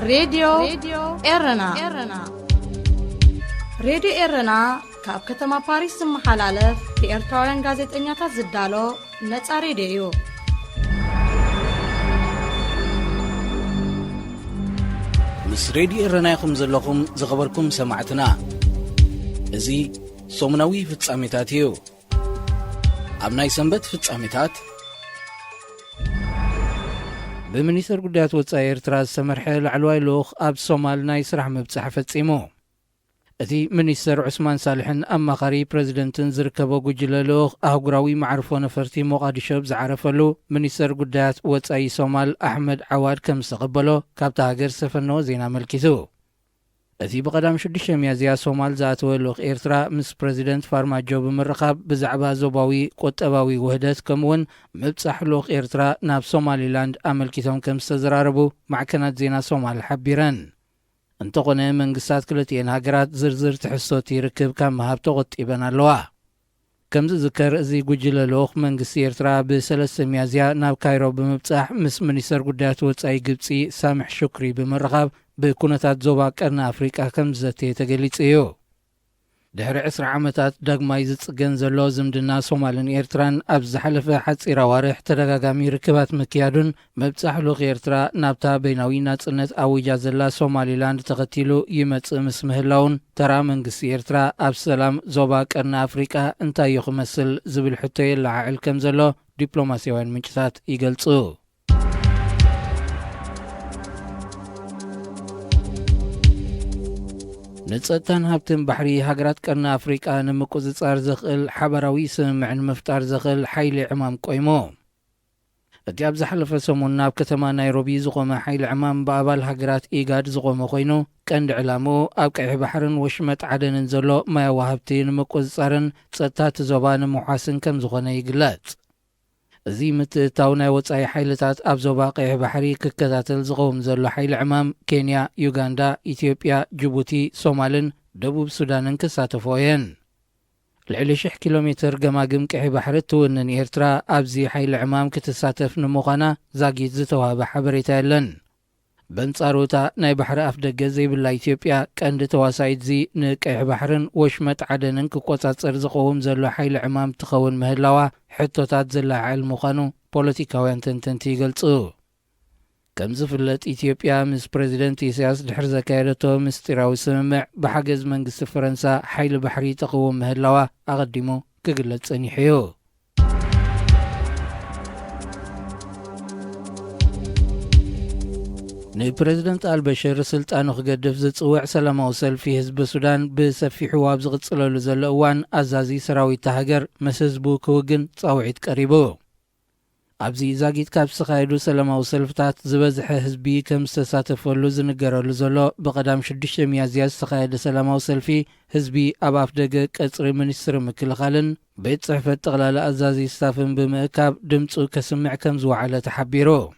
راديو إرنا راديو إرنا كاب كتما باريس محلالة في إرتوارن غازت إنياتا زدالو نتسا راديو مس راديو إرنا يخم زلكم زغبركم سمعتنا إزي صومناوي في تساميتاتيو أبناي سنبت في تساميتات بمنيستر قدات وصاي إرترا سمرحة العلواي لوخ أب صومال ناي سرح مبصحة فتسيمو أتي منيستر عثمان صالحن أما خاري بريزيدنتن زركبو قجل لوخ أهقراوي معرفو نفرتي مقادشو بزعرفلو منيستر قدات وصاي صومال أحمد عواد كم سقبلو كابتا هاجر سفنو زينا ملكيثو أتي بقدام شدشة ميازيا صومال زاتو لوخ إرترا مس بريزيدنت فارماجو بمرقاب بزعبا زوباوي قطباوي وهدات كمون مبصح لوخ إرترا ناب صومالي لاند أملكيثون كم استزراربو مع كانت زينا صومال حبيران انتقنا من قصات كلتين هاجرات زرزر تحسوتي ركب كم مهابتو غطيبان اللوا كم ذكر زي قجل لوخ من قصي إرترا بسلسة ميازيا ناب كايرو بمبصح مس منيستر قدات وصاي قبصي سامح شكري بمرقاب بكونتات زوبا كرنا أفريقيا كم زتي تقليت إيو دهر 10 عامتات داغماي زصقن زلو زمدنا صومالن إرتران أبز حلفة حصير وارح تدغاغامي ركبات مكيادون مبصح لوخ إرترا نابتا بيناوي ناصنت أويجا زلا صوماليلاند تغتيلو يمص مسمهلاون ترى منقسي إرترا أب سلام زوبا كرنا أفريقيا انتا يخمسل زبل حتى يلعل كم زلو دبلوماسيوين منشتات يقلصو نتصتان هابتن بحري هاجرات كرنا أفريقيا نمكوزصار زخل حبراوي سمعن مفتار زخل حيل عمام قيمو اتياب زحلف سمون ناب كتما نيروبي زقوم حيل عمام بابال هاجرات إيجاد زقوم خوينو كند علامو أبقع بحرن وشمت عدن نزلو ما يوهبتي نمكوزصارن تستات زوبان محاسن كم زقونا يقلات زي متتاونا وصاي حيلتات أبزو باقي بحري ككتاتل زقوم زلو حيل عمام كينيا يوغندا إثيوبيا جيبوتي صومالن دبوب سودانن كساتفوين العلي 6 كيلومتر قماقم كحي بحرت ونن إرترا أبزي حيل عمام كتساتف نموغانا زاقيت زتوها بحبريتا لن بنصاروتا ناي بحر أفدق زي بالله إثيوبيا كاند تواسايد زي نكح بحرن وشمت عدنن كقوطات سرزقوهم زلو حيل عمام تخون مهلاوا حتو تاتزلا علم خانو بوليتيكاوين تنتنتي قلصو كم زفلت إثيوبيا مس بريزيدنت إسياس دحر زكايرتو مستراوي سممع بحجز منقس فرنسا حيل بحري تقوم مهلاوا أقدمو كقلت سنيحيو نبريزيدنت البشير سلطانو خقدف زصوع سلاماو سلفي حزب السودان بسفي حواب زغصللو زلو اوان ازازي سراويت هاجر مسزبو كوغن صاوعيت قريبو ابزي زاغيت كاب سخايدو سلاماو سلفتات زبزح حزبي كم استساتفلو زنغرلو زلو بقدام 6 ميازيا سخايد سلاماو سلفي حزبي اباف دغ قصري منستر مكلخالن بيت صحفه تقلال ازازي ستافن بمكاب دمصو كسمع كم زوعله تحبيرو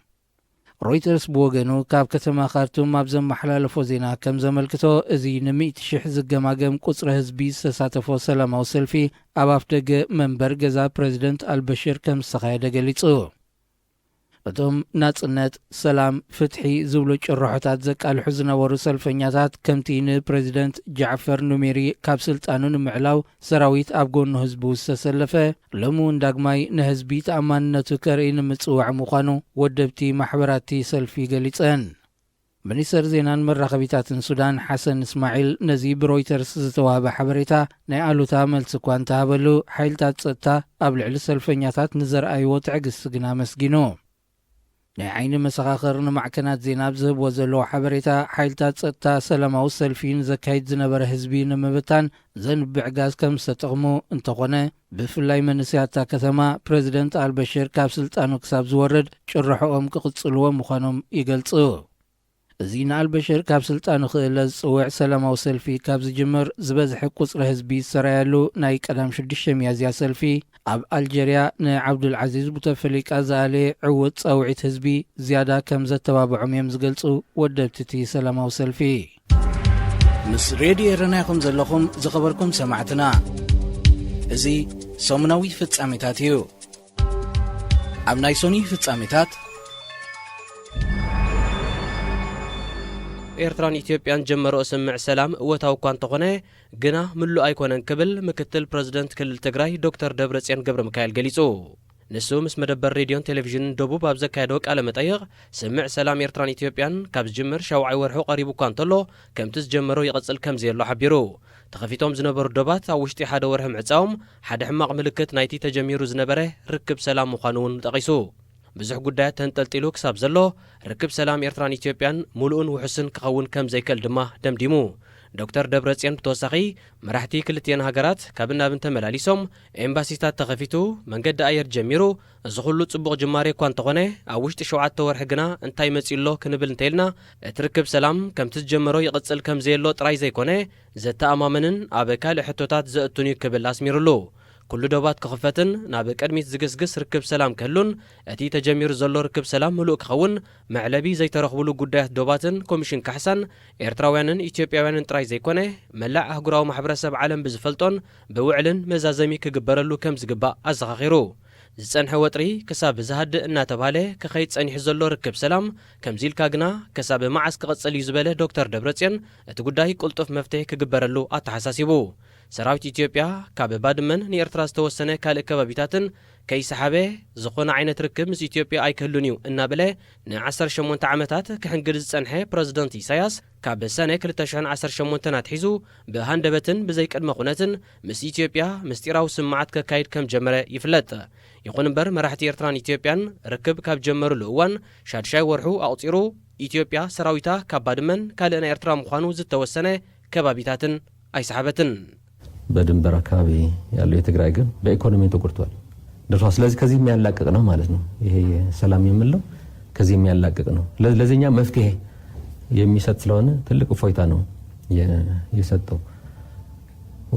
رويترز بوغنو كاب كتما خارتوم مابزم محلالفو زينا كم زملكتو ازي نميت شح زقماقم قصر هزبي سساتفو سلاماو سلفي اباف دق منبر غزا بريزيدنت البشير كم سخايدة قليتو اتوم ناصنت سلام فتحي زبلو چرحوتات زق الحزن ورو سلفنياتات كمتين بريزيدنت جعفر نميري كاب سلطانو نمعلاو سراويت ابغون هزبو سسلفه لمون داغماي نهزبي تاماننتو كرين مصوع مخانو ودبتي محبراتي سلفي قليصن منيستر زينان مراقبيتاتن سودان حسن اسماعيل نزيب رويترز زتواب حبريتا نيالوتا ملسكوان تابلو حيلتات صتا ابلعل سلفنياتات نزر ايو تعقس سقنا مسجينو نعين مسخاخر نمعكنات زيناب زهب وزلو حبريتا حيلتات صتا سلاماو سلفين زكايد زنبر حزبين مبتان زنب بعقاز كم ستغمو انتقونا بفلاي منسياتا كثما بريزيدنت البشير كاب سلطانو كساب زورد شرحوهم كقصلوا مخانهم يقلصو زينا البشير كاب سلطانو خيلز صوع سلاماو سلفي كاب زجمر زبزح قصر حزبي سرايالو ناي قدام 6 ميازيا سلفي اب الجيريا نا عبد العزيز بوتفليق ازالي عود صوعيت حزبي زياده كم زتبابعهم يمزغلصو ودبتتي سلاماو سلفي مس راديو رناكم زلكم زخبركم سمعتنا ازي سومناوي فصاميتاتيو اب نايسوني فصاميتات ኤርትራን ኢትዮጵያን ጀመሮ ስምዕ ሰላም እወታው እኳ እንተኾነ ግና ምሉ ኣይኮነን ክብል ምክትል ፕረዚደንት ክልል ትግራይ ዶክተር ደብረጽዮን ገብረ ሚካኤል ገሊጹ። ንሱ ምስ መደበር ሬድዮን ቴሌቪዥን ደቡብ ኣብ ዘካየዶ ቃለ መጠይቕ ስምዕ ሰላም ኤርትራን ኢትዮጵያን ካብ ዝጅምር ሻውዓይ ወርሑ ቀሪቡ እኳ እንተሎ ከምቲ ዝጀመሮ ይቕጽል ከም ዘየሎ ሓቢሩ። ተኸፊቶም ዝነበሩ ዶባት ኣብ ውሽጢ ሓደ ወርሒ ምዕጻዎም ሓደ ሕማቕ ምልክት ናይቲ ተጀሚሩ ዝነበረ ርክብ ሰላም ምዃኑ እውን ጠቒሱ። ብዙሕ ጉዳያት ተንጠልጢሉ ክሳብ ዘሎ ርክብ ሰላም ኤርትራን ኢትዮጵያን ሙሉእን ውሕስን ክኸውን ከም ዘይከል ድማ ደምዲሙ። ዶክተር ደብረጽዮን ብተወሳኺ መራሕቲ ክልቲአን ሃገራት ካብ ናብን ተመላሊሶም ኤምባሲታት ተኸፊቱ መንገዲ ኣየር ጀሚሩ እዚ ኩሉ ጽቡቕ ጅማሬ እኳ እንተኾነ ኣብ ውሽጢ 7 ወርሒ ግና እንታይ መጺሎ ክንብል እንተኢልና እቲ ርክብ ሰላም ከምቲ ዝጀመሮ ይቕጽል ከም ዘየሎ ጥራይ ዘይኮነ ዘተኣማመንን ኣብ ካልእ ሕቶታት ዘእቱን እዩ ክብል ኣስሚሩሉ። ኩሉ ዶባት ክኽፈትን ናብ ቅድሚት ዝግስግስ ርክብ ሰላም ከህሉን እቲ ተጀሚሩ ዘሎ ርክብ ሰላም ምሉእ ክኸውን መዕለቢ ዘይተረኽብሉ ጉዳያት ዶባትን ኮሚሽን ካሕሳን ኤርትራውያንን ኢትዮጵያውያንን ጥራይ ዘይኮነ መላእ ኣህጉራዊ ማሕበረሰብ ዓለም ብዝፈልጦን ብውዕልን መዛዘሚ ክግበረሉ ከም ዝግባእ ኣዘኻኺሩ። ዝጸንሐ ወጥሪ ክሳብ ዝሃድእ እናተባሃለ ክኸይድ ጸኒሑ ዘሎ ርክብ ሰላም ከምዚ ኢልካ ግና ክሳብ መዓስ ክቕጽል እዩ ዝበለ ዶክተር ደብረጽዮን እቲ ጉዳይ ቁልጡፍ መፍትሒ ክግበረሉ ኣተሓሳሲቡ። ሰራዊት ኢትዮጵያ ካብ ባድመን ንኤርትራ ዝተወሰነ ካልእ ከባቢታትን ከይሰሓበ ዝኾነ ዓይነት ርክብ ምስ ኢትዮጵያ ኣይክህሉን እዩ እናበለ ን18 ዓመታት ክሕንግድ ዝጸንሐ ፕረዚደንት ኢሳያስ ካብ ሰነ 2018 ኣትሒዙ ብሃንደበትን ብዘይቅድመ ኹነትን ምስ ኢትዮጵያ ምስጢራዊ ስምዓት ከካይድ ከም ጀመረ ይፍለጥ። ይኹን እምበር መራሕቲ ኤርትራን ኢትዮጵያን ርክብ ካብ ጀመሩሉ እዋን ሻድሻይ ወርሑ ኣቕፂሩ ኢትዮጵያ ሰራዊታ ካብ ባድመን ካልእ ናይ ኤርትራ ምዃኑ ዝተወሰነ ከባቢታትን ኣይሰሓበትን። በድንበር አካባቢ ያለው የትግራይ ግን በኢኮኖሚ ተጎድቷል ደርሷል። ስለዚህ ከዚህ የሚያላቅቅ ነው ማለት ነው። ይሄ ሰላም የምንለው ከዚህ የሚያላቅቅ ነው። ለዚህኛ መፍትሄ የሚሰጥ ስለሆነ ትልቅ እፎይታ ነው የሰጠው።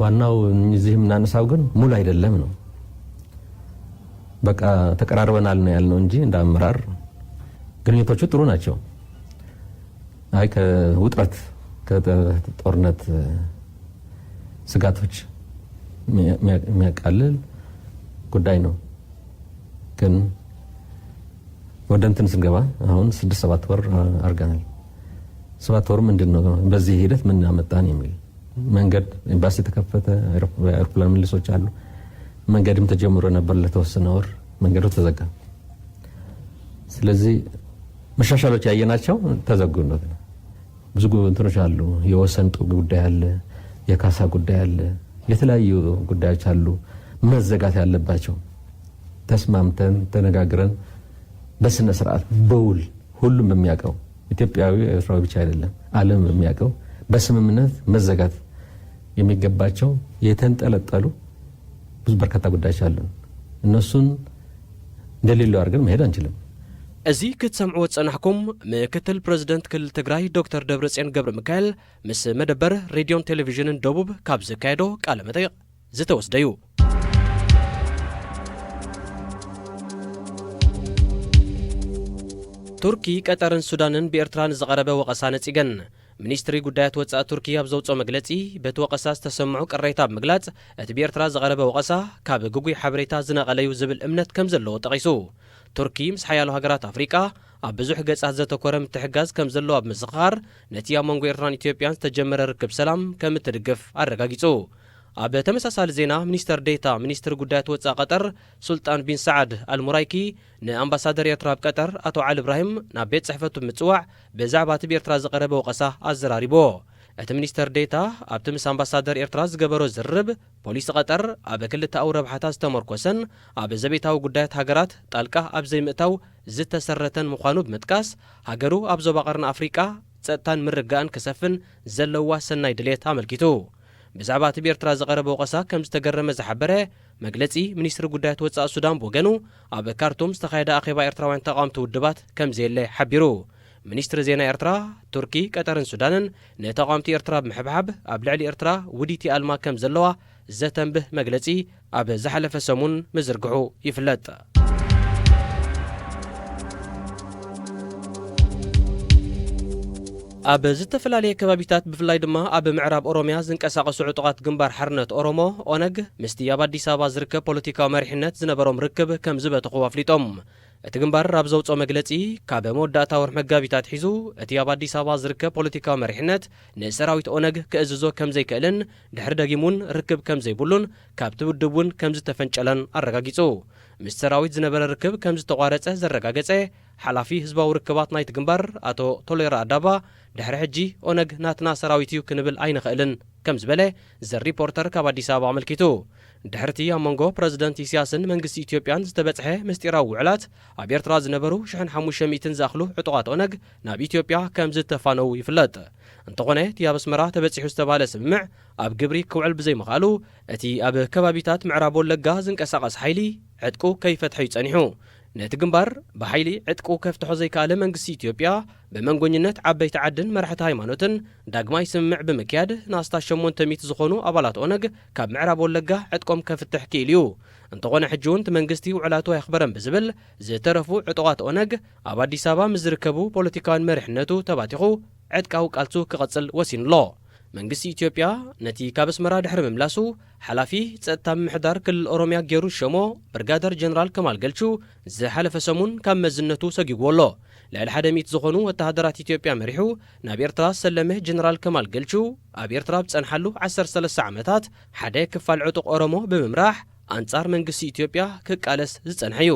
ዋናው እዚህ የምናነሳው ግን ሙሉ አይደለም ነው። በቃ ተቀራርበናል ነው ያልነው እንጂ እንደ አመራር ግንኙነቶቹ ጥሩ ናቸው። አይ ከውጥረት ከጦርነት ስጋቶች የሚያቃልል ጉዳይ ነው። ግን ወደ እንትን ስንገባ አሁን 6-7 ወር አርገናል። 7 ወር ምንድነው በዚህ ሂደት ምን አመጣን የሚል መንገድ ኤምባሲ ተከፈተ፣ አውሮፕላን መልሶች አሉ። መንገድም ተጀምሮ ነበር ለተወሰነ ወር መንገዱ ተዘጋ። ስለዚህ መሻሻሎች ያየናቸው ተዘጉ ነው። ብዙ እንትኖች አሉ። የወሰን ጉዳይ አለ፣ የካሳ ጉዳይ አለ፣ የተለያዩ ጉዳዮች አሉ መዘጋት ያለባቸው። ተስማምተን ተነጋግረን በስነ ስርዓት በውል ሁሉም በሚያውቀው ኢትዮጵያዊ ኤርትራዊ ብቻ አይደለም ዓለም በሚያውቀው በስምምነት መዘጋት የሚገባቸው የተንጠለጠሉ ብዙ በርካታ ጉዳዮች አሉ። እነሱን እንደሌለው አድርገን መሄድ አንችልም። እዚ ክትሰምዕዎ ጸናሕኩም ምክትል ፕረዚደንት ክልል ትግራይ ዶክተር ደብረጽዮን ገብረ ሚካኤል ምስ መደበር ሬድዮን ቴሌቪዥንን ደቡብ ካብ ዘካየዶ ቃለ መጠይቕ ዝተወስደዩ። ቱርኪ ቀጠርን ሱዳንን ብኤርትራ ንዝቐረበ ወቐሳ ነጺገን። ሚኒስትሪ ጉዳያት ወጻኢ ቱርኪ ኣብ ዘውፅኦ መግለጺ በቲ ወቐሳ ዝተሰምዑ ቅሬታ ብምግላጽ እቲ ብኤርትራ ዝቐረበ ወቐሳ ካብ ግጉይ ሓበሬታ ዝነቐለዩ ዝብል እምነት ከም ዘለዎ ጠቒሱ። ቱርኪ ምስ ሓያሉ ሃገራት ኣፍሪቃ ኣብ ብዙሕ ገጻት ዘተኮረ ምትሕጋዝ ከም ዘለዎ ኣብ ምዝኻር ነቲ ኣብ መንጎ ኤርትራን ኢትዮጵያን ዝተጀመረ ርክብ ሰላም ከም እትድግፍ ኣረጋጊጹ። ኣብ ተመሳሳሊ ዜና ሚኒስተር ዴታ ሚኒስትሪ ጉዳያት ወጻኢ ቀጠር ሱልጣን ቢን ሰዓድ አልሙራይኪ ንኣምባሳደር ኤርትራ ኣብ ቀጠር ኣቶ ዓሊ ኢብራሂም ናብ ቤት ጽሕፈቱ ብምጽዋዕ ብዛዕባ እቲ ብኤርትራ ዝቐረበ ወቐሳ ኣዘራሪቦ። እቲ ሚኒስተር ዴታ ኣብቲ ምስ ኣምባሳደር ኤርትራ ዝገበሮ ዝርብ ፖሊስ ቀጠር ኣብ ክልተ ረብሓታት ዝተመርኮሰን ኣብ ዘቤታዊ ጉዳያት ሃገራት ጣልቃ ኣብ ዘይምእታው ዝተሰረተን ምዃኑ ብምጥቃስ ሃገሩ ኣብ ዞባ ቀርኒ ኣፍሪቃ ጸጥታን ምርጋእን ክሰፍን ዘለዋ ሰናይ ድሌት ኣመልኪቱ። ብዛዕባ እቲ ብኤርትራ ዝቐረበ ወቐሳ ከም ዝተገረመ ዝሓበረ መግለጺ ሚኒስትሪ ጉዳያት ወጻኢ ሱዳን ብወገኑ ኣብ ካርቱም ዝተኻየደ ኣኼባ ኤርትራውያን ተቃወምቲ ውድባት ከም ዘየለ ሓቢሩ። ሚኒስትሪ ዜና ኤርትራ ቱርኪ ቀጠርን ሱዳንን ንተቃወምቲ ኤርትራ ብምሕብሓብ ኣብ ልዕሊ ኤርትራ ውዲት ኣልማ ከም ዘለዋ ዘተንብህ መግለጺ ኣብ ዝሓለፈ ሰሙን ምዝርግሑ ይፍለጥ። ኣብ ዝተፈላለየ ከባቢታት ብፍላይ ድማ ኣብ ምዕራብ ኦሮሚያ ዝንቀሳቐሱ ዕጡቓት ግንባር ሓርነት ኦሮሞ ኦነግ ምስቲ ኣብ ኣዲስ ኣበባ ዝርከብ ፖለቲካዊ መሪሕነት ዝነበሮም ርክብ ከም ዝበትኹ ኣፍሊጦም። እቲ ግንባር ኣብ ዘውፅኦ መግለጺ ካብ መወዳእታ ወርሒ መጋቢታት ሒዙ እቲ ኣብ ኣዲስ ኣበባ ዝርከብ ፖለቲካዊ መሪሕነት ንሰራዊት ኦነግ ክእዝዞ ከም ዘይክእልን ድሕሪ ደጊሙን ርክብ ከም ዘይብሉን ካብቲ ውድብ እውን ከም ዝተፈንጨለን ኣረጋጊጹ ምስ ሰራዊት ዝነበረ ርክብ ከም ዝተቋረጸ ዘረጋገጸ ሓላፊ ህዝባዊ ርክባት ናይቲ ግንባር ኣቶ ቶሌራ ኣዳባ ድሕሪ ሕጂ ኦነግ ናትና ሰራዊት እዩ ክንብል ኣይንኽእልን ከም ዝበለ ዘሪፖርተር ካብ ኣዲስ ኣበባ ኣመልኪቱ ድሕርቲ ኣብ መንጎ ፕረዚደንት ኢሳያስን መንግስቲ ኢትዮጵያን ዝተበጽሐ ምስጢራዊ ውዕላት ኣብ ኤርትራ ዝነበሩ 1500 ዝኣኽሉ ዕጡቓት ኦነግ ናብ ኢትዮጵያ ከም ዝተፋነው ይፍለጥ እንተኾነ እቲ ኣብ ኣስመራ ተበፂሑ ዝተባሃለ ስምምዕ ኣብ ግብሪ ክውዕል ብዘይምኽኣሉ እቲ ኣብ ከባቢታት ምዕራብ ወለጋ ዝንቀሳቐስ ሓይሊ ዕጥቁ ከይፈትሐ ይጸኒሑ ነቲ ግንባር ብሓይሊ ዕጥቁ ከፍትሖ ዘይከኣለ መንግስቲ ኢትዮጵያ ብመንጎኝነት ዓበይቲ ዓድን መራሕቲ ሃይማኖትን ዳግማይ ስምምዕ ብምክያድ ናስታ 800 ዝኾኑ ኣባላት ኦነግ ካብ ምዕራብ ወለጋ ዕጥቆም ከፍትሕ ክኢል እዩ እንተኾነ ሕጂ እውን እቲ መንግስቲ ውዕላቱ ኣይኽበረን ብዝብል ዝተረፉ ዕጡቓት ኦነግ ኣብ ኣዲስ ኣበባ ምስ ዝርከቡ ፖለቲካውን መሪሕነቱ ተባቲኹ ዕጥቃዊ ቃልሱ ክቐጽል ወሲኑሎ መንግስቲ ኢትዮጵያ ነቲ ካብ ኣስመራ ድሕሪ ምምላሱ ሓላፊ ጸጥታ ምምሕዳር ክልል ኦሮምያ ገይሩ ሸሞ ብርጋደር ጀነራል ከማል ገልቹ ዝሓለፈ ሰሙን ካብ መዝነቱ ሰጊግዎ ኣሎ ልዕሊ 100 ዝኾኑ ወተሃደራት ኢትዮጵያ መሪሑ ናብ ኤርትራ ሰለመ ጀነራል ከማል ገልቹ ኣብ ኤርትራ ብጸንሓሉ 13 ዓመታት ሓደ ክፋል ዕጡቕ ኦሮሞ ብምምራሕ ኣንጻር መንግስቲ ኢትዮጵያ ክቃለስ ዝጸንሐ እዩ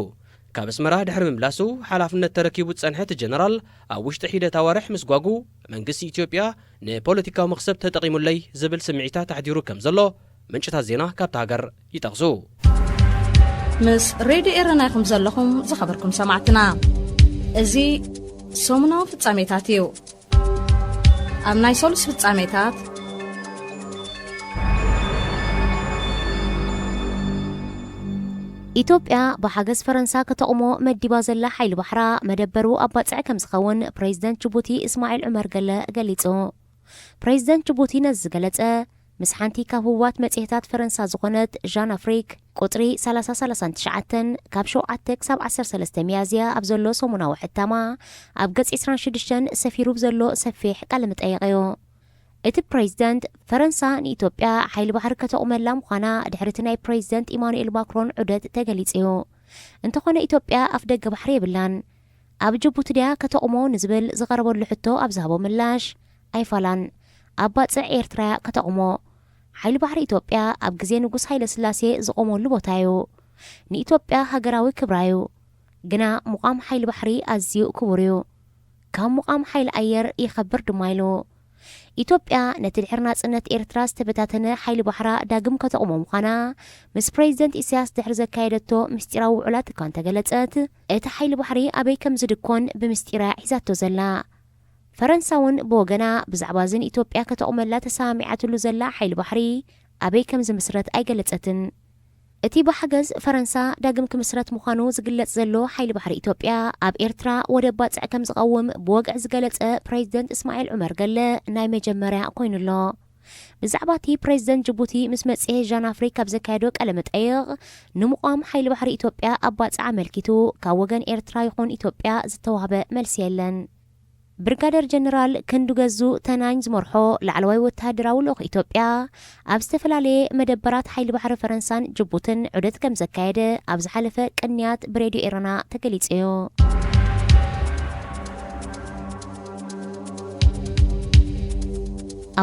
ካብ ኣስመራ ድሕሪ ምምላሱ ሓላፍነት ተረኪቡ ጸንሐት ጀነራል ኣብ ውሽጢ ሒደት ኣዋርሕ ምስ ጓጉ መንግስቲ ኢትዮጵያ ንፖለቲካዊ መኽሰብ ተጠቒሙለይ ዝብል ስምዒታት ተሕዲሩ ከም ዘሎ ምንጭታት ዜና ካብቲ ሃገር ይጠቕሱ ምስ ሬድዮ ኤረና ይኹም ዘለኹም ዝኸበርኩም ሰማዕትና እዚ ሰሙናዊ ፍጻሜታት እዩ ኣብ ናይ ሰሉስ ፍጻሜታት ኢትዮጵያ ብሓገዝ ፈረንሳ ከተቕሞ መዲባ ዘላ ሓይሊ ባሕራ መደበሩ ኣባጽዕ ከም ዝኸውን ፕሬዚደንት ጅቡቲ እስማኤል ዑመር ገለ ገሊጹ ፕሬዚደንት ጅቡቲ ነዚ ዝገለጸ ምስ ሓንቲ ካብ ህዋት መጽሔታት ፈረንሳ ዝኾነት ዣን ኣፍሪክ ቁጥሪ 339 ካብ 7 ክሳብ 13 ሚያዝያ ኣብ ዘሎ ሰሙናዊ ሕታማ ኣብ ገጽ 26 ሰፊሩ ብዘሎ ሰፊሕ ቃለ መጠይቕ እዩ እቲ ፕሬዚደንት ፈረንሳ ንኢትዮጵያ ሓይሊ ባሕሪ ከተቕመላ ምዃና ድሕርቲ ናይ ፕሬዚደንት ኢማኑኤል ማክሮን ዑደት ተገሊጹ እዩ እንተኾነ ኢትዮጵያ ኣፍ ደገ ባሕሪ የብላን ኣብ ጅቡቲ ድያ ከተቕሞ ንዝብል ዝቐረበሉ ሕቶ ኣብ ዝሃቦ ምላሽ ኣይፋላን ኣብ ባጽዕ ኤርትራ ከተቕሞ ሓይሊ ባሕሪ ኢትዮጵያ ኣብ ግዜ ንጉስ ሃይለ ስላሴ ዝቆመሉ ቦታ እዩ ንኢትዮጵያ ሃገራዊ ክብራ እዩ ግና ሙቃም ሓይሊ ባሕሪ ኣዝዩ ክቡር እዩ ካብ ሙቃም ሓይሊ ኣየር ይኸብር ድማ ኢሉ ኢትዮጵያ ነቲ ድሕሪ ናጽነት ኤርትራ ዝተበታተነ ሓይሊ ባሕራ ዳግም ከተቕሞ ምዃና ምስ ፕሬዚደንት ኢሳያስ ድሕሪ ዘካየደቶ ምስጢራዊ ውዕላት እኳ እንተገለጸት እቲ ሓይሊ ባሕሪ ኣበይ ከም ዝድኮን ብምስጢራ ሒዛቶ ዘላ ፈረንሳ እውን ብወገና ብዛዕባ ዝን ኢትዮጵያ ከተቕመላ ተሰሚዓትሉ ዘላ ሓይሊ ባሕሪ ኣበይ ከም ዝምስረት ኣይገለጸትን እቲ ብሓገዝ ፈረንሳ ዳግም ክምስረት ምዃኑ ዝግለጽ ዘሎ ሓይሊ ባሕሪ ኢትዮጵያ ኣብ ኤርትራ ወደብ ባጽዕ ከም ዝቐውም ብወግዕ ዝገለጸ ፕሬዚደንት እስማኤል ዑመር ገለ ናይ መጀመርያ ኮይኑሎ ብዛዕባ እቲ ፕሬዚደንት ጅቡቲ ምስ መጽሔ ዣን ኣፍሪክ ኣብ ዘካየዶ ቃለ መጠይቕ ንሙቃም ሓይሊ ባሕሪ ኢትዮጵያ ኣብ ባጽዕ ኣመልኪቱ ካብ ወገን ኤርትራ ይኹን ኢትዮጵያ ዝተዋህበ መልሲ የለን ብርጋደር ጀነራል ክንዱ ገዙ ተናኝ ዝመርሖ ላዕለዋይ ወተሃደራዊ ልኡኽ ኢትዮጵያ ኣብ ዝተፈላለየ መደበራት ሓይሊ ባሕሪ ፈረንሳን ጅቡትን ዑደት ከም ዘካየደ ኣብ ዝሓለፈ ቅንያት ብሬድዮ ኤረና ተገሊጹ እዩ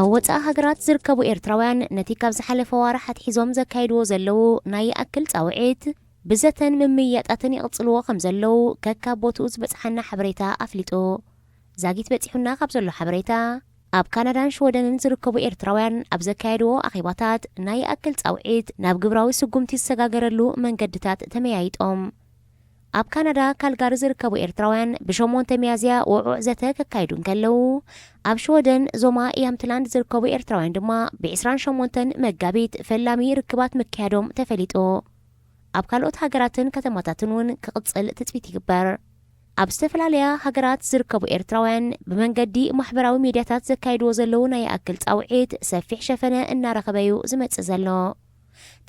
ኣብ ወፃኢ ሃገራት ዝርከቡ ኤርትራውያን ነቲ ካብ ዝሓለፈ ዋርሓት ሒዞም ዘካይድዎ ዘለው ናይ ይኣክል ጻውዒት ብዘተን ምምያጣትን ይቕጽልዎ ከም ዘለው ከካብ ቦትኡ ዝበጽሓና ሓበሬታ ኣፍሊጡ ዛጊት በፂሑና ካብ ዘሎ ሓበሬታ ኣብ ካናዳን ሽወደንን ዝርከቡ ኤርትራውያን ኣብ ዘካየድዎ ኣኼባታት ናይ ይኣክል ጻውዒት ናብ ግብራዊ ስጉምቲ ዝሰጋገረሉ መንገድታት ተመያይጦም ኣብ ካናዳ ካልጋሪ ዝርከቡ ኤርትራውያን ብ8 ሚያዝያ ውዑዕ ዘተ ከካይዱን ከለው ኣብ ሽወደን ዞማ ያምትላንድ ዝርከቡ ኤርትራውያን ድማ ብ28 መጋቢት ፈላሚ ርክባት ምክያዶም ተፈሊጡ ኣብ ካልኦት ሃገራትን ከተማታትን እውን ክቕጽል ትጽቢት ይግበር ኣብ ዝተፈላለያ ሃገራት ዝርከቡ ኤርትራውያን ብመንገዲ ማሕበራዊ ሚድያታት ዘካይድዎ ዘለው ናይ ይኣክል ጻውዒት ሰፊሕ ሸፈነ እናረኸበዩ ዝመጽእ ዘሎ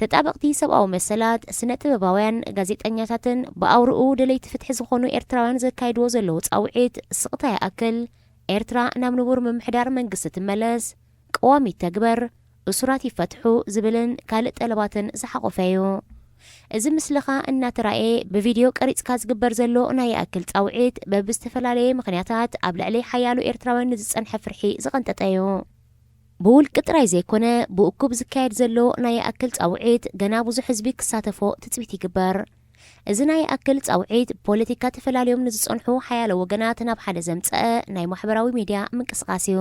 ተጣበቕቲ ሰብኣዊ መሰላት ስነ ጥበባውያን ጋዜጠኛታትን ብኣውርኡ ደለይቲ ፍትሒ ዝኾኑ ኤርትራውያን ዘካይድዎ ዘለው ጻውዒት ስቕታ ይኣክል ኤርትራ ናብ ንቡር ምምሕዳር መንግስቲ ትመለስ ቀዋሚት ተግበር እሱራት ይፈትሑ ዝብልን ካልእ ጠለባትን ዝሓቆፈ እዩ እዚ ምስልኻ እናተራእየ ብቪድዮ ቀሪጽካ ዝግበር ዘሎ ናይ ኣክል ጻውዒት በብዝተፈላለየ ምኽንያታት ኣብ ልዕሊ ሓያሉ ኤርትራውያን ንዝጸንሐ ፍርሒ ዝቐንጠጠ እዩ። ብውልቂ ጥራይ ዘይኮነ ብእኩብ ዝካየድ ዘሎ ናይ ኣክል ጻውዒት ገና ብዙሕ ህዝቢ ክሳተፎ ትጽቢት ይግበር። እዚ ናይ ኣክል ጻውዒት ፖለቲካ ተፈላለዮም ንዝጸንሑ ሓያሎ ወገናት ናብ ሓደ ዘምጽአ ናይ ማሕበራዊ ሚድያ ምንቅስቓስ እዩ።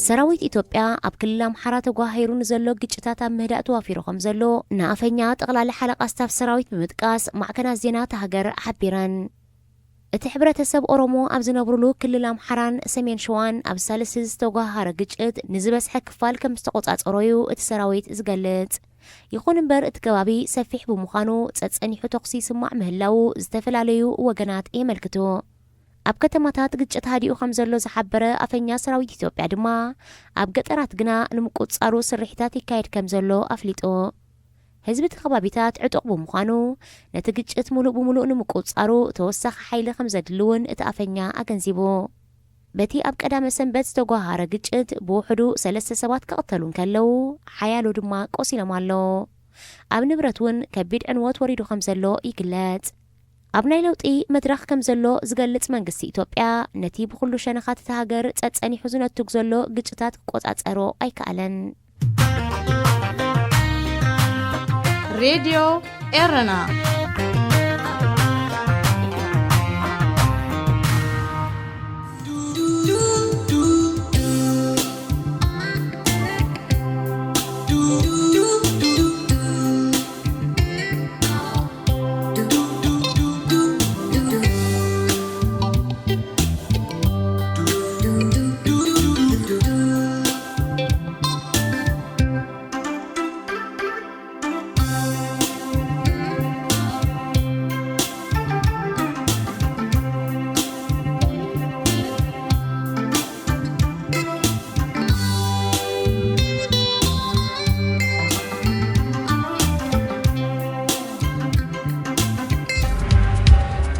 ሰራዊት ኢትዮጵያ ኣብ ክልል ኣምሓራ ተጓሂሩ ንዘሎ ግጭታት ኣብ ምህዳእ ተዋፊሩ ከም ዘሎ ንኣፈኛ ጠቕላላ ሓለቓ ስታፍ ሰራዊት ብምጥቃስ ማዕከናት ዜና ተሃገር ሓቢረን። እቲ ሕብረተሰብ ኦሮሞ ኣብ ዝነብሩሉ ክልል ኣምሓራን ሰሜን ሸዋን ኣብ ሳልሲ ዝተጓሃረ ግጭት ንዝበስሐ ክፋል ከም ዝተቆጻጸሮ እዩ እቲ ሰራዊት ዝገልጽ። ይኹን እምበር እቲ ከባቢ ሰፊሕ ብምዃኑ ጸጸኒሑ ተኽሲ ስማዕ ምህላው ዝተፈላለዩ ወገናት የመልክቱ። ኣብ ከተማታት ግጭት ሃዲኡ ከም ዘሎ ዝሓበረ ኣፈኛ ሰራዊት ኢትዮጵያ ድማ ኣብ ገጠራት ግና ንምቁጻሩ ስርሒታት ይካየድ ከም ዘሎ ኣፍሊጡ። ህዝቢ እቲ ከባቢታት ዕጡቕ ብምዃኑ ነቲ ግጭት ሙሉእ ብምሉእ ንምቁጻሩ ተወሳኺ ሓይሊ ከም ዘድልውን እቲ ኣፈኛ ኣገንዚቡ። በቲ ኣብ ቀዳመ ሰንበት ዝተጓሃረ ግጭት ብውሕዱ 3 ሰባት ክቕተሉ ከለዉ ሓያሎ ድማ ቆሲሎም ኣለዉ። ኣብ ንብረት እውን ከቢድ ዕንወት ወሪዱ ከም ዘሎ ይግለጽ። ኣብ ናይ ለውጢ መድረኽ ከም ዘሎ ዝገልጽ መንግስቲ ኢትዮጵያ ነቲ ብኩሉ ሸነኻት እቲ ሃገር ጸጸኒሑ ዝነትግ ዘሎ ግጭታት ክቆጻጸሮ ኣይከኣለን። ሬድዮ ኤረና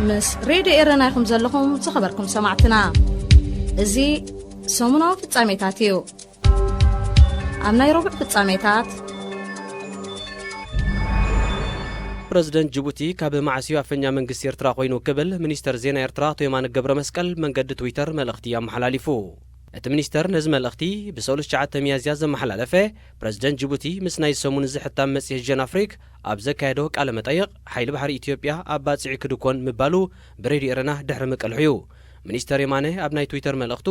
ምስ ሬድዮ ኤረና ይኹም ዘለኹም ዝኸበርኩም ሰማዕትና። እዚ ሰሙናዊ ፍጻሜታት እዩ። ኣብ ናይ ረቡዕ ፍጻሜታት ፕረዚደንት ጅቡቲ ካብ ማዕስዩ ኣፈኛ መንግስቲ ኤርትራ ኮይኑ ክብል ሚኒስተር ዜና ኤርትራ አቶ የማነ ገብረ መስቀል መንገዲ ትዊተር መልእኽቲ ኣመሓላሊፉ። እቲ ሚኒስተር ነዚ መልእኽቲ ብ9 ሚያዝያ ዘመሓላለፈ ፕረዚደንት ጅቡቲ ምስ ናይ ሰሙን ዝሕታም መጽሔት ጀን ኣፍሪክ ኣብ ዘካየዶ ቃለ መጠይቕ ሓይሊ ባሕሪ ኢትዮጵያ ኣብ ባጽዒ ክድኮን ምባሉ ብሬድዮ ኤረና ድሕሪ ምቅልሑ እዩ። ሚኒስተር የማነ ኣብ ናይ ትዊተር መልእኽቱ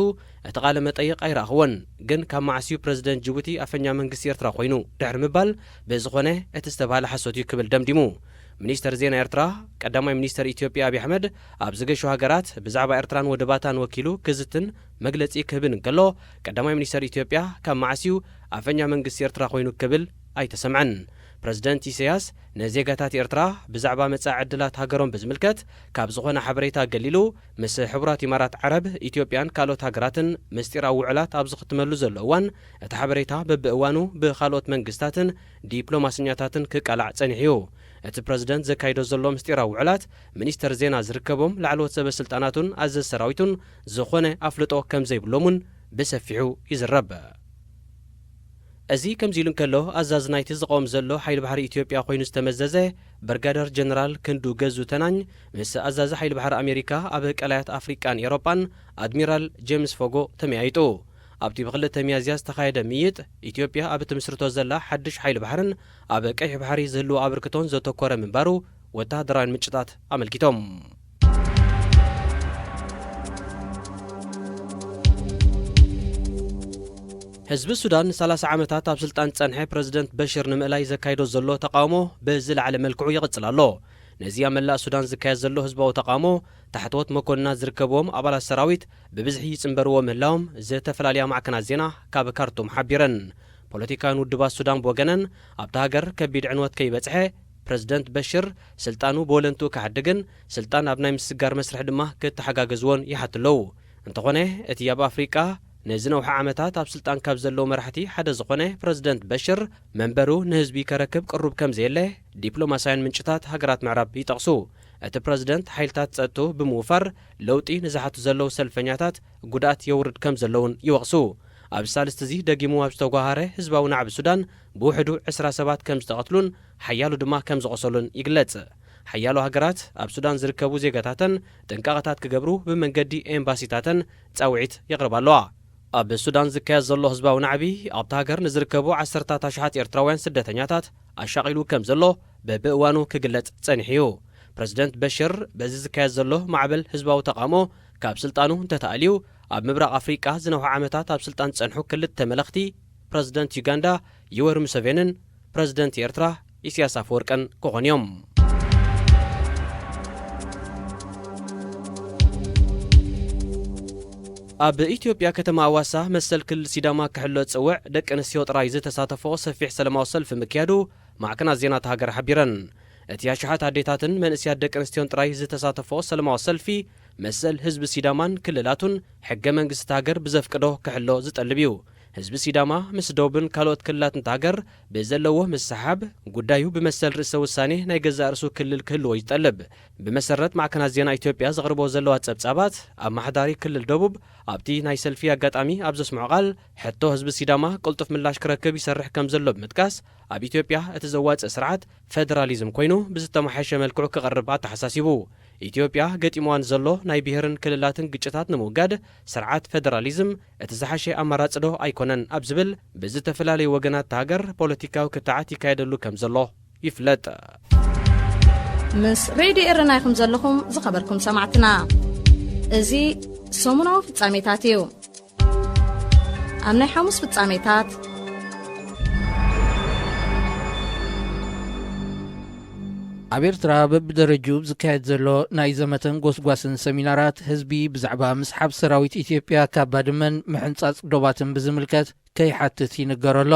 እቲ ቃለ መጠይቕ ኣይረኣኽዎን፣ ግን ካብ ማዕስዩ ፕረዚደንት ጅቡቲ ኣፈኛ መንግስቲ ኤርትራ ኮይኑ ድሕሪ ምባል ብዝኾነ እቲ ዝተባሃለ ሓሶት እዩ ክብል ደምዲሙ። ሚኒስተር ዜና ኤርትራ ቀዳማይ ሚኒስተር ኢትዮጵያ አብይ አሕመድ ኣብ ዝገሹ ሃገራት ብዛዕባ ኤርትራን ወደባታን ወኪሉ ክዝትን መግለጺ ክህብን እንከሎ ቀዳማይ ሚኒስተር ኢትዮጵያ ካብ ማዕስዩ ኣፈኛ መንግስቲ ኤርትራ ኮይኑ ክብል ኣይተሰምዐን። ፕረዚደንት ኢሳያስ ነዜጋታት ኤርትራ ብዛዕባ መጻኢ ዕድላት ሃገሮም ብዝምልከት ካብ ዝኾነ ሓበሬታ ገሊሉ ምስ ሕቡራት ኢማራት ዓረብ ኢትዮጵያን ካልኦት ሃገራትን ምስጢራዊ ውዕላት ኣብ ዝኽትመሉ ዘሎ እዋን እቲ ሓበሬታ በብእዋኑ ብካልኦት መንግስታትን ዲፕሎማስኛታትን ክቃላዕ ጸኒሑ እዩ። እቲ ፕረዚደንት ዘካይዶ ዘሎ ምስጢራዊ ውዕላት ሚኒስተር ዜና ዝርከቦም ላዕለዎት ሰበስልጣናቱን ኣዘዝ ሰራዊቱን ዝኾነ ኣፍልጦ ከም ዘይብሎምን ብሰፊሑ ይዝረብ። እዚ ከምዚ ኢሉ እንከሎ ኣዛዝ ናይቲ ዝቆም ዘሎ ሓይሊ ባሕሪ ኢትዮጵያ ኮይኑ ዝተመዘዘ ብርጋደር ጀነራል ክንዱ ገዙ ተናኝ ምስ ኣዛዚ ሓይሊ ባሕሪ ኣሜሪካ ኣብ ቀላያት ኣፍሪቃን ኤሮጳን ኣድሚራል ጄምስ ፎጎ ተመያይጡ። ኣብቲ ብ2 ሚያዝያ ዝተኻየደ ምይጥ ኢትዮጵያ ኣብ እትምስርቶ ዘላ ሓድሽ ሓይሊ ባሕርን ኣብ ቀይሕ ባሕሪ ዝህልዎ ኣበርክቶን ዘተኮረ ምንባሩ ወተሃደራውያን ምንጭታት ኣመልኪቶም። ህዝቢ ሱዳን 30 ዓመታት ኣብ ስልጣን ጸንሐ ፕረዚደንት በሽር ንምእላይ ዘካይዶ ዘሎ ተቃውሞ ብዝለዓለ መልክዑ ይቕጽል ኣሎ። ነዚ ኣብ መላእ ሱዳን ዝካየድ ዘሎ ህዝባዊ ተቃውሞ ታሕተዎት መኮንናት ዝርከብዎም ኣባላት ሰራዊት ብብዝሒ ይጽንበርዎ ምህላዎም ዝተፈላለያ ማዕከናት ዜና ካብ ካርቱም ሓቢረን። ፖለቲካውያን ውድባት ሱዳን ብወገነን ኣብቲ ሃገር ከቢድ ዕንወት ከይበጽሐ ፕረዚደንት በሽር ስልጣኑ ብወለንቱ ክሓድግን ስልጣን ኣብ ናይ ምስጋር መስርሕ ድማ ክትሓጋገዝዎን ይሓትለው። እንተኾነ እቲ ኣብ ኣፍሪቃ ንዝነውሐ ዓመታት ኣብ ስልጣን ካብ ዘለዎ መራሕቲ ሓደ ዝኾነ ፕረዚደንት በሽር መንበሩ ንህዝቢ ከረክብ ቅሩብ ከም ዘየለ ዲፕሎማስያውያን ምንጭታት ሃገራት ምዕራብ ይጠቕሱ። እቲ ፕረዚደንት ሓይልታት ጸጥቱ ብምውፋር ለውጢ ንዝሓቱ ዘለዉ ሰልፈኛታት ጉድኣት የውርድ ከም ዘለውን ይወቕሱ። ኣብ ሳልስቲ እዚ ደጊሙ ኣብ ዝተጓሃረ ህዝባዊ ናዕቢ ሱዳን ብውሕዱ 27 ከም ዝተቐትሉን ሓያሉ ድማ ከም ዝቆሰሉን ይግለጽ። ሓያሉ ሃገራት ኣብ ሱዳን ዝርከቡ ዜጋታትን ጥንቃቐታት ክገብሩ ብመንገዲ ኤምባሲታትን ጻውዒት የቕርባ ኣለዋ። ኣብ ሱዳን ዝካየድ ዘሎ ህዝባዊ ናዕቢ ኣብቲ ሃገር ንዝርከቡ 10 ኣሽሓት ኤርትራውያን ስደተኛታት ኣሻቒሉ ከም ዘሎ በብእዋኑ ክግለጽ ጸኒሑ እዩ። ፕረዚደንት በሽር በዚ ዝካየድ ዘሎ ማዕበል ህዝባዊ ተቓሞ ካብ ስልጣኑ እንተተኣልዩ ኣብ ምብራቕ ኣፍሪቃ ዝነውሐ ዓመታት ኣብ ስልጣን ጸንሑ ክልተ መለኽቲ ፕረዚደንት ዩጋንዳ ዩወሪ ሙሴቬንን ፕረዚደንት ኤርትራ ኢሳያስ አፈወርቅን ክኾኑ እዮም። ኣብ ኢትዮጵያ ከተማ ኣዋሳ መሰል ክልል ሲዳማ ክሕሎ ጽውዕ ደቂ ኣንስትዮ ጥራይ ዝተሳተፎ ሰፊሕ ሰላማዊ ሰልፊ ምክያዱ ማዕከናት ዜናት ሃገር ሓቢረን። እቲ ኣሽሓት ኣዴታትን መንእስያት ደቂ ኣንስትዮን ጥራይ ዝተሳተፎ ሰላማዊ ሰልፊ መሰል ህዝቢ ሲዳማን ክልላቱን ሕገ መንግስቲ ሃገር ብዘፍቅዶ ክሕሎ ዝጠልብ እዩ። ህዝቢ ሲዳማ ምስ ደቡብን ካልኦት ክልላት እንታሃገር ብዘለዎ ምስሓብ ጉዳዩ ብመሰል ርእሰ ውሳኔ ናይ ገዛእ ርእሱ ክልል ክህልዎ ይጠልብ። ብመሰረት ማዕከናት ዜና ኢትዮጵያ ዘቕርቦ ዘለዋ ጸብጻባት ኣብ ማሕዳሪ ክልል ደቡብ ኣብቲ ናይ ሰልፊ ኣጋጣሚ ኣብ ዘስምዖ ቃል ሕቶ ህዝቢ ሲዳማ ቅልጡፍ ምላሽ ክረክብ ይሰርሕ ከም ዘሎ ብምጥቃስ ኣብ ኢትዮጵያ እቲ ዘዋፅእ ስርዓት ፌደራሊዝም ኮይኑ ብዝተመሓየሸ መልክዑ ክቐርብ ኣተሓሳሲቡ። ኢትዮጵያ ገጢምዋን ዘሎ ናይ ብሔርን ክልላትን ግጭታት ንምውጋድ ስርዓት ፌደራሊዝም እቲ ዝሓሸ ኣማራፂ ዶ ኣይኮነን ኣብ ዝብል ብዝተፈላለዩ ወገናት ሃገር ፖለቲካዊ ክትዓት ይካየደሉ ከም ዘሎ ይፍለጥ። ምስ ሬድዮ ኤረና ይኹም ዘለኹም ዝኸበርኩም ሰማዕትና እዚ ሰሙናዊ ፍጻሜታት እዩ። ኣብ ናይ ሐሙስ ፍጻሜታት ኣብ ኤርትራ በብደረጅኡ ዝካየድ ዘሎ ናይ ዘመተን ጎስጓስን ሰሚናራት ህዝቢ ብዛዕባ ምስሓብ ሰራዊት ኢትዮጵያ ካብ ባድመን ምሕንጻጽ ዶባትን ብዝምልከት ከይሓትት ይንገሮ ኣሎ።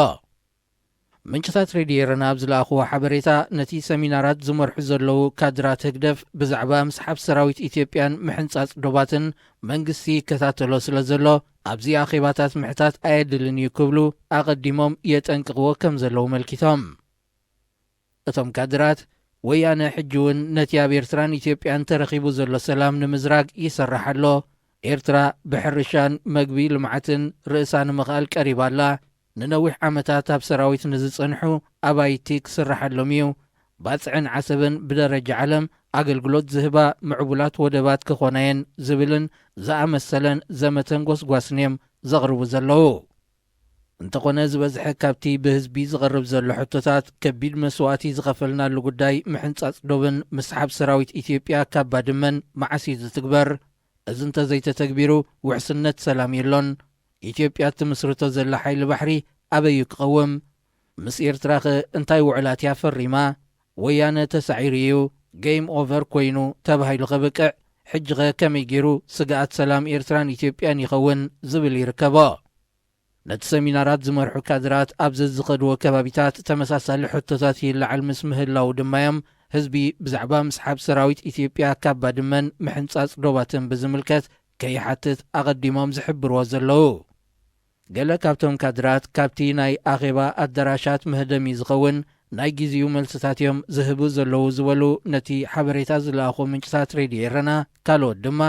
ምንጭታት ሬድዮ ኤረና ኣብ ዝለኣኽዎ ሓበሬታ ነቲ ሰሚናራት ዝመርሑ ዘለዉ ካድራት ህግደፍ ብዛዕባ ምስሓብ ሰራዊት ኢትዮጵያን ምሕንጻጽ ዶባትን መንግስቲ ይከታተሎ ስለ ዘሎ ኣብዚ ኣኼባታት ምሕታት ኣየድልን እዩ ክብሉ ኣቐዲሞም የጠንቅቕዎ ከም ዘለዉ መልኪቶም እቶም ካድራት ወያነ ሕጂ እውን ነቲ ኣብ ኤርትራን ኢትዮጵያን ተረኺቡ ዘሎ ሰላም ንምዝራግ ይሰርሕ ኣሎ፣ ኤርትራ ብሕርሻን መግቢ ልምዓትን ርእሳ ንምኽኣል ቀሪባላ፣ ንነዊሕ ዓመታት ኣብ ሰራዊት ንዝጸንሑ ኣባይቲ ክስራሓሎም እዩ፣ ባፅዕን ዓሰብን ብደረጃ ዓለም ኣገልግሎት ዝህባ ምዕቡላት ወደባት ክኾናየን ዝብልን ዝኣመሰለን ዘመተን ጎስጓስን እዮም ዘቕርቡ ዘለዉ። እንተኾነ ዝበዝሐ ካብቲ ብህዝቢ ዝቐርብ ዘሎ ሕቶታት ከቢድ መስዋዕቲ ዝኸፈልናሉ ጉዳይ ምሕንጻጽ ዶብን ምስሓብ ሰራዊት ኢትዮጵያ ካብ ባድመን መዓሲ ዝትግበር፣ እዚ እንተዘይተተግቢሩ ውሕስነት ሰላም የሎን፣ ኢትዮጵያ ትምስርቶ ዘላ ሓይሊ ባሕሪ ኣበዩ ክቐውም፣ ምስ ኤርትራ ኸ እንታይ ውዕላት እያ ፈሪማ፣ ወያነ ተሳዒሩ እዩ ጌም ኦቨር ኮይኑ ተባሂሉ ኸብቅዕ፣ ሕጂ ኸ ከመይ ገይሩ ስግኣት ሰላም ኤርትራን ኢትዮጵያን ይኸውን ዝብል ይርከቦ። ነቲ ሰሚናራት ዝመርሑ ካድራት ኣብዚ ዝኸድዎ ከባቢታት ተመሳሳሊ ሕቶታት ይለዓል ምስ ምህላው ድማዮም ህዝቢ ብዛዕባ ምስሓብ ሰራዊት ኢትዮጵያ ካብ ባድመን ምሕንጻጽ ዶባትን ብዝምልከት ከይሓትት ኣቐዲሞም ዝሕብርዎ ዘለዉ። ገለ ካብቶም ካድራት ካብቲ ናይ ኣኼባ ኣዳራሻት ምህደሚ ዝኸውን ናይ ጊዜኡ መልስታት እዮም ዝህቡ ዘለዉ ዝበሉ ነቲ ሓበሬታ ዝለኣኹ ምንጭታት ሬድዮ ኤረና ካልኦት ድማ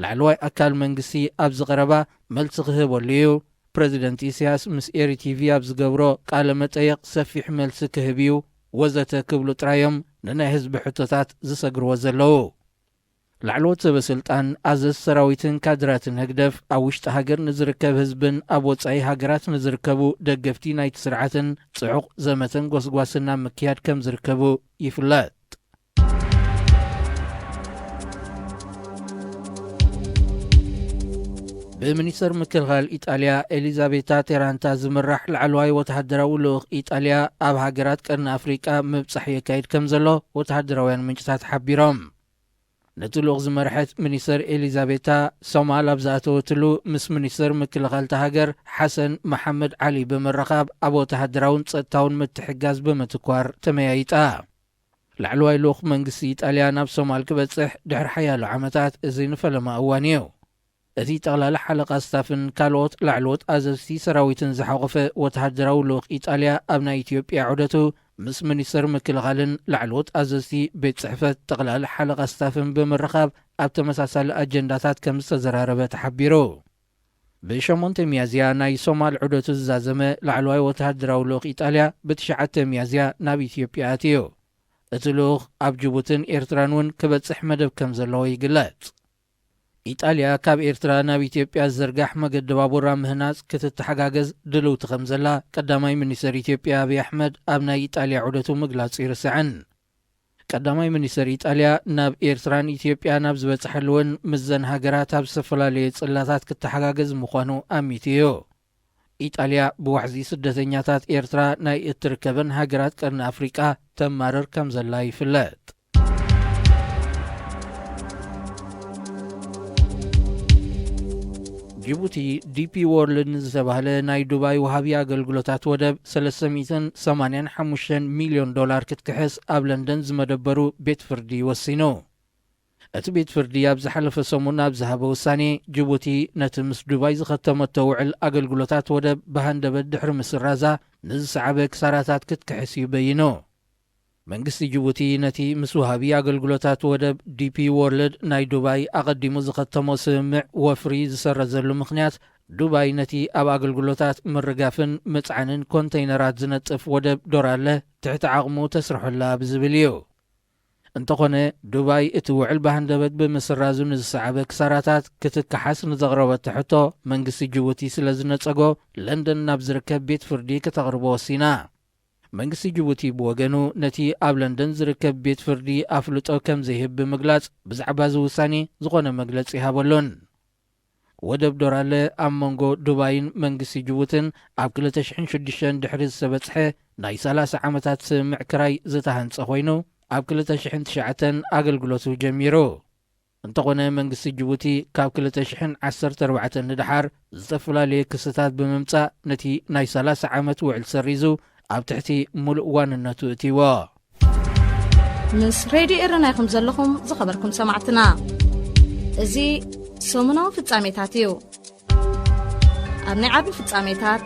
ላዕለዋይ ኣካል መንግስቲ ኣብ ዝቐረባ መልሲ ክህበሉ እዩ፣ ፕረዚደንት ኢሳያስ ምስ ኤሪቲቪ ኣብ ዝገብሮ ቃለ መጠየቕ ሰፊሕ መልሲ ክህብ እዩ ወዘተ ክብሉ ጥራዮም ንናይ ህዝቢ ሕቶታት ዝሰግርዎ ዘለዉ። ላዕለዎት ሰበስልጣን ኣዘዝ ሰራዊትን ካድራትን ህግደፍ ኣብ ውሽጢ ሃገር ንዝርከብ ህዝብን ኣብ ወፃኢ ሃገራት ንዝርከቡ ደገፍቲ ናይቲ ስርዓትን ጽዑቕ ዘመተን ጎስጓስና ምክያድ ከም ዝርከቡ ይፍለጥ። ብሚኒስተር ምክልኻል ኢጣልያ ኤሊዛቤታ ቴራንታ ዝምራሕ ላዕለዋይ ወተሃደራዊ ልኡኽ ኢጣልያ ኣብ ሃገራት ቀርኒ ኣፍሪቃ ምብጻሕ የካይድ ከም ዘሎ ወተሃደራውያን ምንጭታት ሓቢሮም። ነቲ ልኡኽ ዝመርሐት ሚኒስተር ኤሊዛቤታ ሶማል ኣብ ዝኣተወትሉ ምስ ሚኒስተር ምክልኻልቲ ሃገር ሓሰን መሓመድ ዓሊ ብምርኻብ ኣብ ወተሃደራውን ጸጥታውን ምትሕጋዝ ብምትኳር ተመያይጣ። ላዕለዋይ ልኡኽ መንግስቲ ኢጣልያ ናብ ሶማል ክበጽሕ ድሕሪ ሓያሎ ዓመታት እዚ ንፈለማ እዋን እዩ። እቲ ጠቕላላ ሓለቓ ስታፍን ካልኦት ላዕለዎት ኣዘዝቲ ሰራዊትን ዝሓቖፈ ወተሃደራዊ ልኡኽ ኢጣልያ ኣብ ናይ ኢትዮጵያ ዑደቱ ምስ ሚኒስተር ምክልኻልን ላዕለዎት ኣዘዝቲ ቤት ጽሕፈት ጠቕላላ ሓለቓ ስታፍን ብምርኻብ ኣብ ተመሳሳሊ ኣጀንዳታት ከም ዝተዘራረበ ተሓቢሩ። ب8 ميازيا ناي صومال عدوت الزازمة لعلواي وتهدراو لوخ إيطاليا ب9 ميازيا ناب إثيوبيا أتيو اتلوخ أب جبوتن إيرترانون كبتصح مدب كمزلو يقلات إيطاليا كاب إيرترا ناب إثيوبيا الزرقاح مقد بابورا مهناس كتتحقاقز دلو تخمزلا قدامي منيسر إثيوبيا أبي أحمد أبنا إيطاليا عدوتو مقلات إيرسعن قدامي منيسر إيطاليا ناب إيرتران إثيوبيا ناب زبتحلون مزن هاقرات هاب سفلالي صلاتات كتحقاقز مخوانو أميتيو إيطاليا بوحزي سدتنياتات إيرترا ناي اتركبن هاقرات كرن أفريقيا تمارر كمزلا يفلات جيبوتي دي بي وورلد نزتبهله ناي دوباي وهابي أغلقلوتات ودب 385 مليون دولار كتكحس أب لندن زمدبرو بيت فردي وسينو ات بيت فردي أب زحلف سمونا بزهب وساني جيبوتي نتمس دوباي زختمت توعل أغلقلوتات ودب بهندب الدحر مسرازا نزسعب كساراتات كتكحس يبينو منقسي جيبوتي نتي مسوهابي أغلقلوتات ودب دي بي وورلد ناي دوباي أقدمو زختمو سمع وفري زسرزلو مخنيات دوباي نتي أب أغلقلوتات مرقافن متعنن كونتينرات زنطف ودب دورالة تحت عقمو تسرح الله بزبليو انتقونه دوباي اتوعل بهندبت بمسرازو نزسعب كساراتات كتكحس نزغربت تحتو منقسي جيبوتي سلازنطقو لندن نابزركب بيت فردي كتغربو سينا منقسي جيبوتي بوغنو نتي أب لندن زركب بيت فردي أفلطو كم زيهب بمقلاص بزعبا زوساني زغونه مقلاص يهابلون ودب دورالة أمونغو دوباين منقسي جيبوتن أب 2006 دحرز سبتحه ناي 30 عامتات سمع كراي زتهنص خوينو أب 2009 أغلقلوتو جميرو انتقونه منقسي جيبوتي كاب 2014 ندحر زفلالي كستات بممصا نتي ناي 30 عامت وعل سريزو أب تحتي ملؤوان الناتو اتيوا مس راديو إرنايكم زلكم زخبركم سمعتنا ازي سومناو فتصاميتاتيو أبني عبي فتصاميتات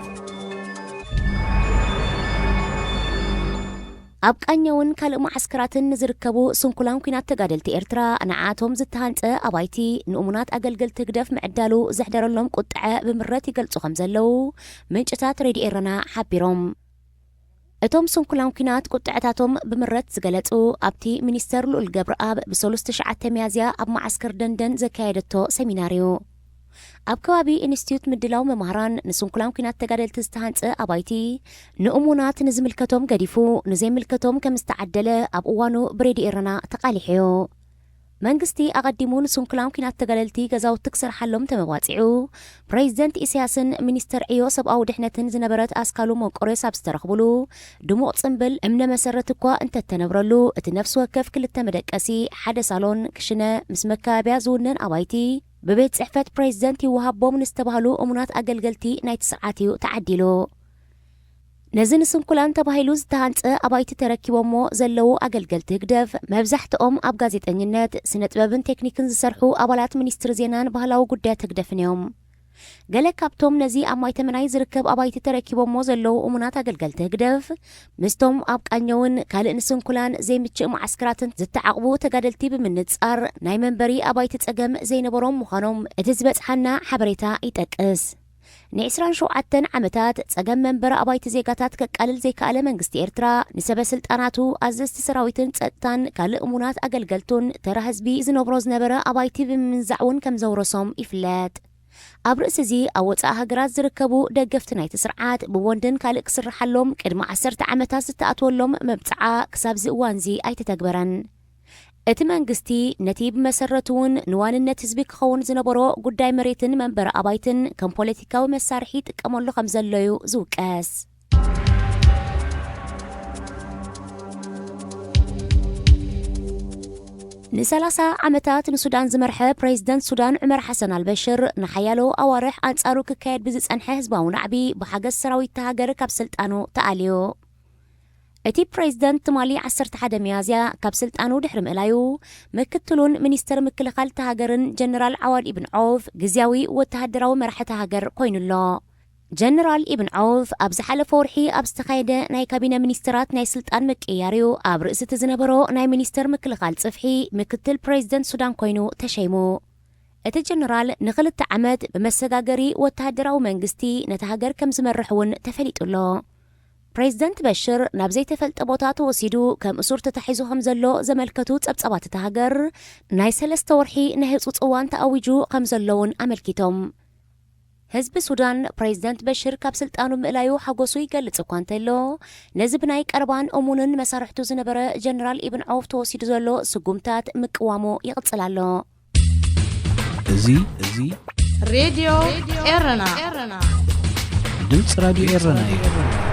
ኣብ ቃኛውን ካልእ ማዓስከራትን ዝርከቡ ስንኩላን ኩናት ተጋደልቲ ኤርትራ ንዓቶም ዝተሃንፀ ኣባይቲ ንእሙናት ኣገልገልቲ ግደፍ ምዕዳሉ ዘሕደረሎም ቁጥዐ ብምረት ይገልጹ ከም ዘለው ምንጭታት ሬድዮ ኤረና ሓቢሮም እቶም ስንኩላን ኩናት ቁጥዐታቶም ብምረት ዝገለጹ ኣብቲ ሚኒስተር ልኡል ገብረኣብ ብ3 ሚያዝያ ኣብ ማዓስከር ደንደን ዘካየደቶ ሰሚናርዩ ኣብ ከባቢ ኢንስቲትዩት ምድላው መምሃራን ንስንኩላን ኩናት ተጋደልቲ ዝተሃንፀ ኣባይቲ ንእሙናት ንዝምልከቶም ገዲፉ ንዘይምልከቶም ከም ዝተዓደለ ኣብ እዋኑ ብሬድዮ ኤረና ተቃሊሕዮ መንግስቲ ኣቐዲሙ ንስንኩላን ኩናት ተጋደልቲ ገዛውቲ ክሰርሓሎም ተመዋፂዑ ፕሬዚደንት ኢሳያስን ሚኒስተር ዕዮ ሰብኣዊ ድሕነትን ዝነበረት ኣስካሉ መቆሬስ ኣብ ዝተረኽብሉ ድሙቕ ጽምብል እምነ መሰረት እኳ እንተተነብረሉ እቲ ነፍሲ ወከፍ 2 መደቀሲ ሓደ ሳሎን ክሽነ ምስ መካበቢያ ዝውነን ኣባይቲ ببيت صحفة بريزيدنت يوهبهم نستبهلو أمونات أقلقلتي نايت سرعاتيو تعديلو نزن سنكولان تبهيلوز تهانت أبايت تركيومو زلو أقلقلت قدف مبزحت أب غازيت أنينات سنة بابن تكنيكن زسرحو أبالات منيستر زينان بهلاو قدات قدفنيوم قالك كابتوم نزي أما يتمناي زركب أبايت تركيومو زلو أمونات أقلقلت قدف مستوم أب قانيون كالئن سنكولان زي متشئ معسكراتن زتعقبو تقادلتي بمنتصار ناي منبري أبايت تسأقم زي نبروم مخانوم اتزبت حنا حبريتا يتأكس نعسران شوعتن عمتات تسأقم منبر أبايت زيقاتات كالل زي كالة منقستي إرترا نسبة سلطاناتو أزست سراويتن تسأتان كالل أمونات أقلقلتون ترهزبي زنبروز نبرا أبايتي بمنزعون كم زورسوم إفلات ኣብ ርእሲ እዚ ኣብ ወፃኢ ሃገራት ዝርከቡ ደገፍቲ ናይቲ ስርዓት ብወንድን ካልእ ክስርሓሎም ቅድሚ 10 ዓመታት ዝተኣትወሎም መብፅዓ ክሳብ እዚ እዋን እዚ ኣይተተግበረን እቲ መንግስቲ ነቲ ብመሰረቱ እውን ንዋንነት ህዝቢ ክኸውን ዝነበሮ ጉዳይ መሬትን መንበሪ ኣባይትን ከም ፖለቲካዊ መሳርሒ ይጥቀመሉ ከም ዘለዩ ዝውቀስ ن30 ዓመታት ንሱዳን ዝመርሐ ፕሬዚደንት ሱዳን ዑመር ሐሰን አልበሽር ንሓያሎ ኣዋርሕ አንጻሩ ክካየድ ብዝጸንሐ ህዝባዊ ናዕቢ ብሓገዝ ሰራዊት ሃገር ካብ ስልጣኑ ተኣልዩ እቲ ፕሬዚደንት ትማሊ 11 ሚያዝያ ካብ ስልጣኑ ድሕሪ ምእላዩ ምክትሉን ሚኒስተር ምክልኻል ሃገርን ጀነራል ዓዋድ ኢብን ዖፍ ግዝያዊ ወተሃደራዊ መራሕቲ ሃገር ኮይኑሎ ጀነራል ኢብን ዖፍ ኣብ ዝሓለፈ ወርሒ ኣብ ዝተኻየደ ናይ ካቢነ ሚኒስተራት ናይ ስልጣን መቀያርዩ ኣብ ርእሲ እቲ ዝነበሮ ናይ ሚኒስተር ምክልኻል ጽፍሒ ምክትል ፕሬዚደንት ሱዳን ኮይኑ ተሸይሙ እቲ ጀነራል ንኽልተ ዓመት በመሰጋገሪ ወታደራዊ መንግስቲ ነቲ ሃገር ከም ዝመርሕውን ተፈሊጡሎ ፕሬዚደንት በሽር ናብ ዘይተፈልጠ ቦታ ተወሲዱ ከም እሱር ተታሒዙ ከም ዘሎ ዘመልከቱ ጸብጸባት እቲ ሃገር ናይ 3 ወርሒ ንህፁ ጽዋን ተኣዊጁ ከም ዘለውን ኣመልኪቶም ህዝቢ ሱዳን ፕሬዚደንት በሽር ካብ ስልጣኑ ምእላዩ ሓጎሱ ይገልጽ እኳ እንተሎ ነዚ ብናይ ቀረባን እሙንን መሳርሕቱ ዝነበረ ጀነራል ኢብን ዐውፍ ተወሲዱ ዘሎ ስጉምታት ምቅዋሙ ይቕጽል ኣሎ እዚ ሬድዮ ኤረና ድምፂ ራድዮ ኤረና እዩ